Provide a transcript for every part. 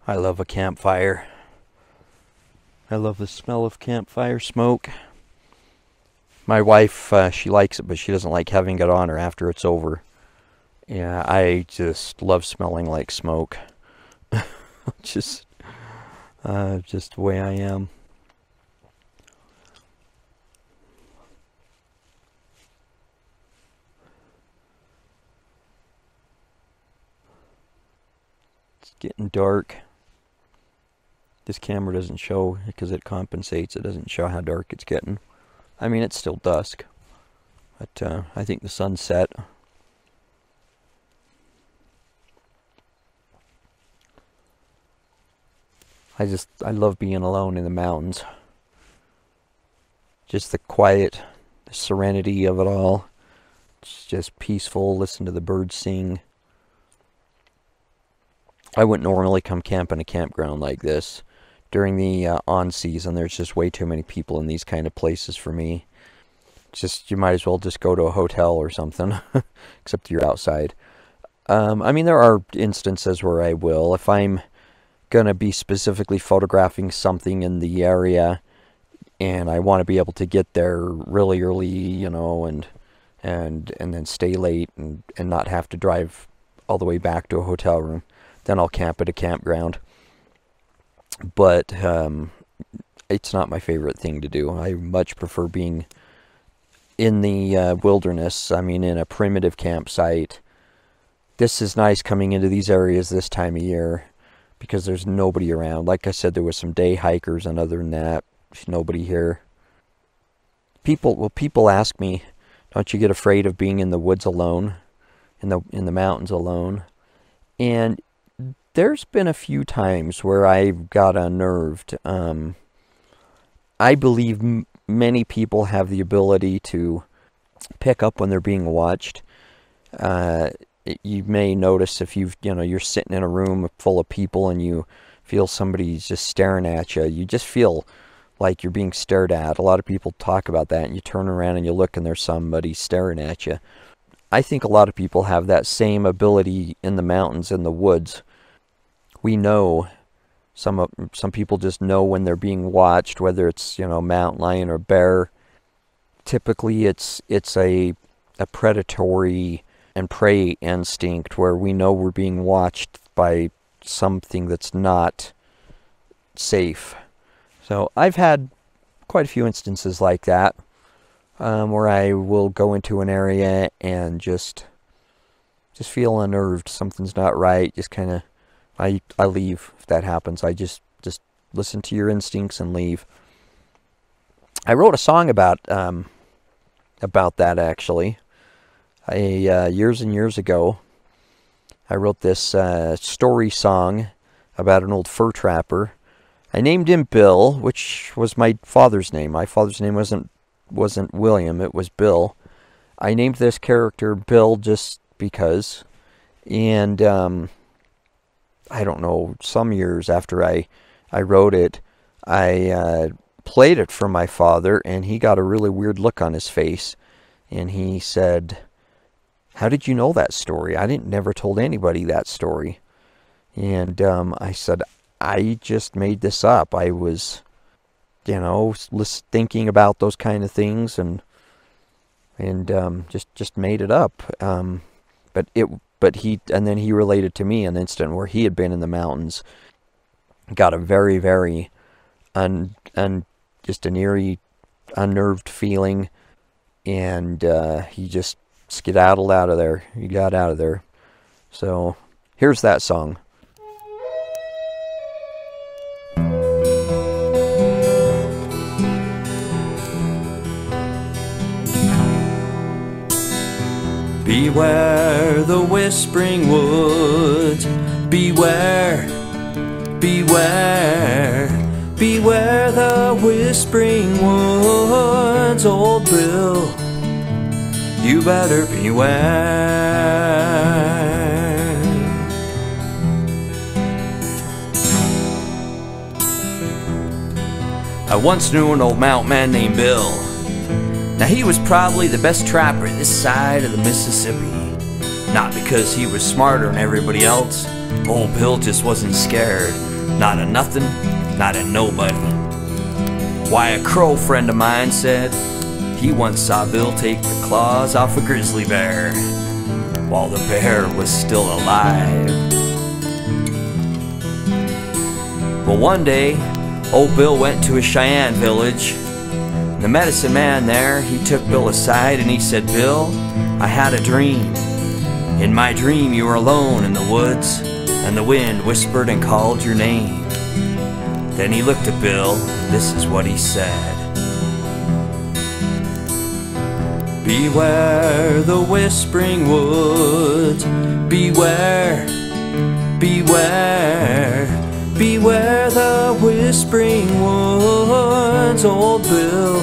I love a campfire. I love the smell of campfire smoke. My wife, she likes it, but she doesn't like having it on her after it's over. Yeah, I just love smelling like smoke. just the way I am. It's getting dark. This camera doesn't show, because it compensates, it doesn't show how dark it's getting. I mean, it's still dusk, but I think the sun's set. I love being alone in the mountains. Just the quiet, the serenity of it all. It's just peaceful, listen to the birds sing. I wouldn't normally come camp in a campground like this. During the on-season, there's just way too many people in these kind of places for me. It's just, you might as well just go to a hotel or something, except you're outside. I mean, there are instances where I will. If I'm going to be specifically photographing something in the area, and I want to be able to get there really early, you know, and then stay late and not have to drive all the way back to a hotel room, then I'll camp at a campground. But it's not my favorite thing to do. I much prefer being in the wilderness. I mean, in a primitive campsite. This is nice coming into these areas this time of year because there's nobody around. Like I said, there was some day hikers, and other than that, there's nobody here. People ask me, don't you get afraid of being in the woods alone, in the mountains alone? And there's been a few times where I've got unnerved. I believe many people have the ability to pick up when they're being watched. You may notice if you're sitting in a room full of people and you feel somebody's just staring at you. You just feel like you're being stared at. A lot of people talk about that, and you turn around and you look and there's somebody staring at you. I think a lot of people have that same ability in the mountains and the woods. We know, some people just know when they're being watched, whether it's, mountain lion or bear. Typically it's a predatory and prey instinct where we know we're being watched by something that's not safe. So I've had quite a few instances like that, where I will go into an area and just feel unnerved. Something's not right. Just kind of, I leave if that happens. I just listen to your instincts and leave. I wrote a song about that actually. Years and years ago, I wrote this story song about an old fur trapper. I named him Bill, which was my father's name. My father's name wasn't William, it was Bill. I named this character Bill just because. And I don't know, some years after I wrote it, I played it for my father, and he got a really weird look on his face. And he said, "How did you know that story? I never told anybody that story." And I said, "I just made this up. I was, thinking about those kind of things and just made it up." But then he related to me an incident where he had been in the mountains, got a very, very just an eerie, unnerved feeling, and he just skedaddled out of there. He got out of there. So here's that song. Beware the whispering woods, beware, beware, beware the whispering woods, old Bill, you better beware. I once knew an old mountain man named Bill. Now he was probably the best trapper this side of the Mississippi. Not because he was smarter than everybody else. Old Bill just wasn't scared. Not a nothing, not a nobody. Why, a crow friend of mine said he once saw Bill take the claws off a grizzly bear while the bear was still alive. Well, one day, old Bill went to a Cheyenne village. The medicine man there, he took Bill aside and he said, "Bill, I had a dream. In my dream you were alone in the woods, and the wind whispered and called your name." Then he looked at Bill, and this is what he said. "Beware the whispering woods, beware, beware, beware the whispering woods, old Bill,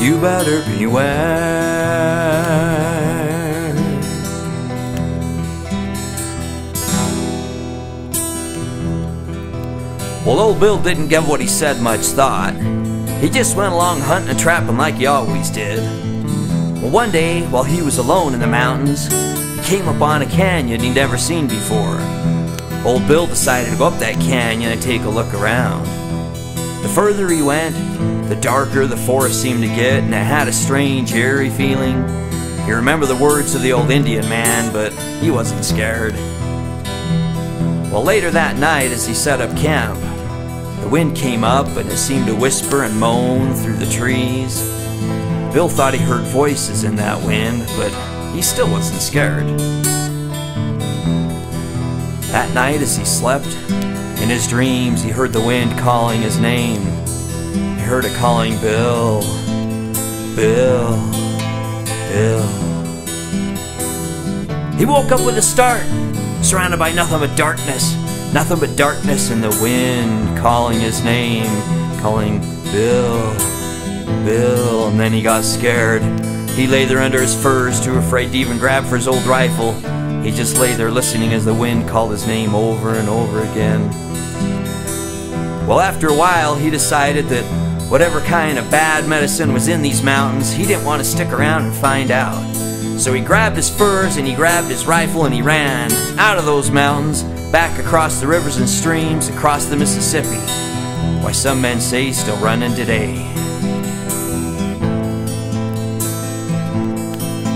you better beware." Well, old Bill didn't give what he said much thought. He just went along hunting and trapping like he always did. Well, one day, while he was alone in the mountains, he came upon a canyon he'd never seen before. Old Bill decided to go up that canyon and take a look around. The further he went, the darker the forest seemed to get, and it had a strange, eerie feeling. He remembered the words of the old Indian man, but he wasn't scared. Well, later that night, as he set up camp, the wind came up and it seemed to whisper and moan through the trees. Bill thought he heard voices in that wind, but he still wasn't scared. That night, as he slept, in his dreams, he heard the wind calling his name. He heard it calling, "Bill, Bill, Bill." He woke up with a start, surrounded by nothing but darkness, and the wind calling his name, calling, "Bill, Bill." And then he got scared. He lay there under his furs, too afraid to even grab for his old rifle. He just lay there listening as the wind called his name over and over again. Well, after a while, he decided that whatever kind of bad medicine was in these mountains, he didn't want to stick around and find out. So he grabbed his furs and he grabbed his rifle and he ran out of those mountains, back across the rivers and streams, across the Mississippi. Why, some men say he's still running today.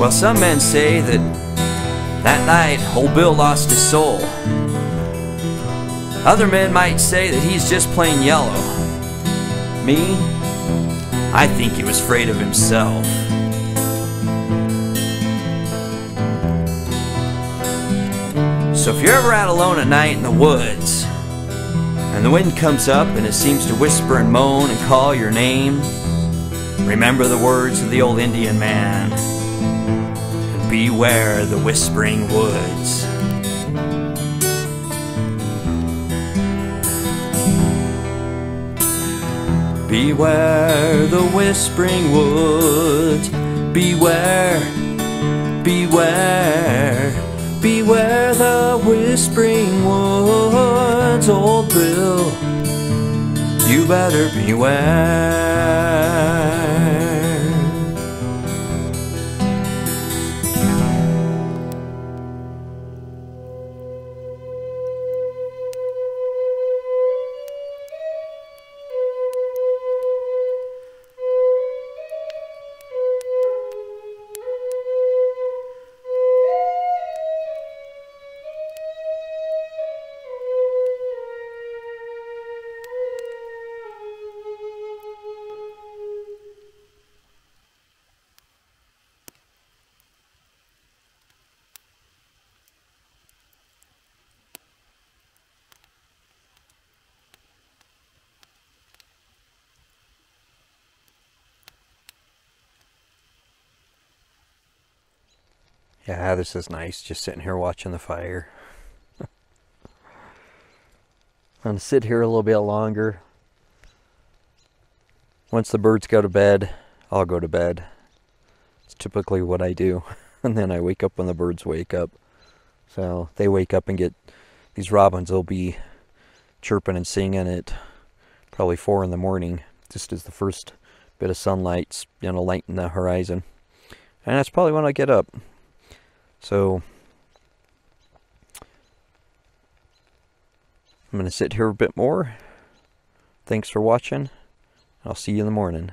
Well, some men say that that night old Bill lost his soul. Other men might say that he's just plain yellow. Me, I think he was afraid of himself. So if you're ever out alone at night in the woods, and the wind comes up and it seems to whisper and moan and call your name, remember the words of the old Indian man. Beware the whispering woods. Beware the whispering woods. Beware, beware, beware the whispering woods, old Bill, you better beware. Yeah, this is nice, just sitting here watching the fire. I'm going to sit here a little bit longer. Once the birds go to bed, I'll go to bed. It's typically what I do. And then I wake up when the birds wake up. So they wake up and get, these robins will be chirping and singing at probably 4 in the morning, just as the first bit of sunlight's, you know, lighting the horizon. And that's probably when I get up. So I'm going to sit here a bit more. Thanks for watching. I'll see you in the morning.